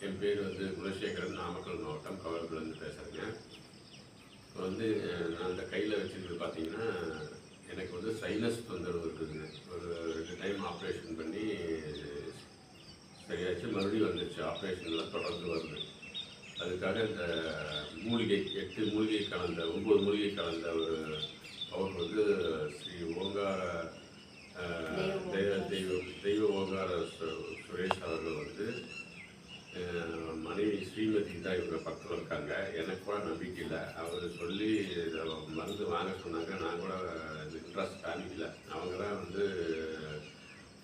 என் பேர் வந்து குணசேகரன், நாமக்கல் மாவட்டம் கவர்லேருந்து பேசுகிறேங்க. இப்போ வந்து நான் அந்த கையில் வச்சுருக்கிறது பார்த்தீங்கன்னா, எனக்கு வந்து சைனஸ் தொந்தரவு இருக்குதுங்க. ஒரு 2 டைம் ஆப்ரேஷன் பண்ணி சரியாச்சு, மறுபடியும் வந்துடுச்சு. ஆப்ரேஷன்லாம் தொடர்ந்து வருது. அதுக்காக இந்த மூலிகை 8 மூலிகை கலந்த 9 மூலிகை கலந்த ஒரு பவுடர் வந்து ஸ்ரீ ஓங்கார தெய்வ ஓங்கார சுரேஷ் அவர்கள் வந்து மனைவி ஸ்ரீமதி தான் இவங்க பக்கத்தில் இருக்காங்க. எனக்கு கூட நம்பிக்கை இல்லை. அவர் சொல்லி மருந்து வாங்க சொன்னாங்க. நான் கூட இன்ட்ரெஸ்ட் காமிக்கல. அவங்க தான் வந்து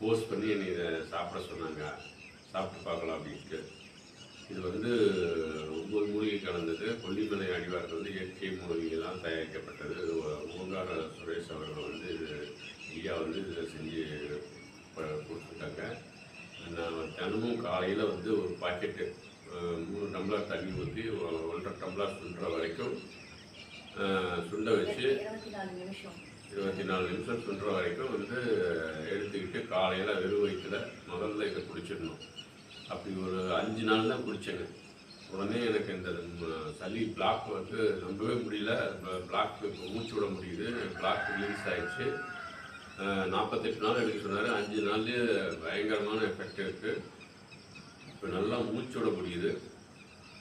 போஸ்ட் பண்ணி என்னை இதை சாப்பிட சொன்னாங்க. சாப்பிட்டு பார்க்கலாம் அப்படின்ட்டு. இது வந்து 9 மூலிகை கலந்தது. கொல்லிமலை அடிவாரத்தில் வந்து இயற்கை மூலிகைலாம் தயாரிக்கப்பட்டது. ஓங்கார சுரேஷ் அவர்கள் வந்து ஐயா வந்து இதை செஞ்சு கொடுத்துருக்காங்க. நான் தினமும் காலையில் வந்து ஒரு பாக்கெட்டு 3 டம்ளர் தண்ணி ஊற்றி 1.5 டம்ளர் சுண்டுற வரைக்கும் சுண்ட வச்சு 24 நிமிஷம் சுண்டுற வரைக்கும் வந்து எடுத்துக்கிட்டு காலையில் வெறும் வயிற்றில் முதல்ல இதை குடிச்சிடணும். அப்படி ஒரு 5 நாள் தான் குடித்தேங்க. உடனே எனக்கு இந்த சளி பிளாக் வந்து நம்பவே முடியல. பிளாக் இப்போ மூச்சு விட முடியுது. பிளாக் ரிலீஸ் ஆகிடுச்சு. 48 நாள் எடுக்க சொன்னார். 5 நாள்லேயே பயங்கரமான எஃபெக்ட் இருக்குது. இப்போ நல்லா மூச்சு விட முடியுது.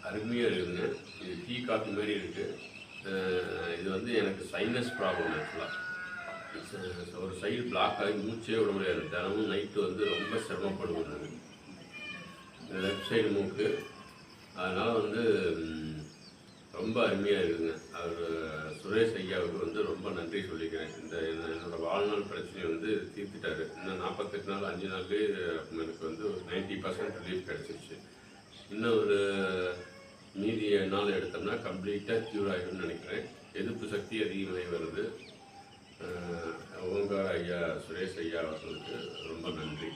அருமையாக இருக்குதுங்க. இது டீ காஃபி மாதிரி இருக்குது. இது வந்து எனக்கு சைனஸ் ப்ராப்ளம். ஆக்சுவலாக ஒரு சைடு பிளாக் ஆகி மூச்சே விட முடியாது. தினமும் நைட்டு வந்து ரொம்ப சிரமப்படுவேன். லெஃப்ட் சைடு மூக்கு. அதனால் வந்து ரொம்ப அருமையாக இருக்குதுங்க. அவர் சுரேஷ் ஐயாவுக்கு வந்து ரொம்ப நன்றி சொல்லிக்கிறேன். என்னோடய வாழ்நாள் பிரச்சனையை வந்து தீர்த்துட்டார். இன்னும் 48 நாள் 5 நாள்லேயே எனக்கு வந்து 90% ரிலீஃப் கிடச்சிருச்சு. இன்னும் ஒரு மீதி 7 நாள் எடுத்தோம்னா கம்ப்ளீட்டாக க்யூர் ஆகிடும்னு நினைக்கிறேன். எதிர்ப்பு சக்தி அதிகமாகி வருது. ஓங்கார ஐயா சுரேஷ் ஐயா அவர்களுக்கு ரொம்ப நன்றி.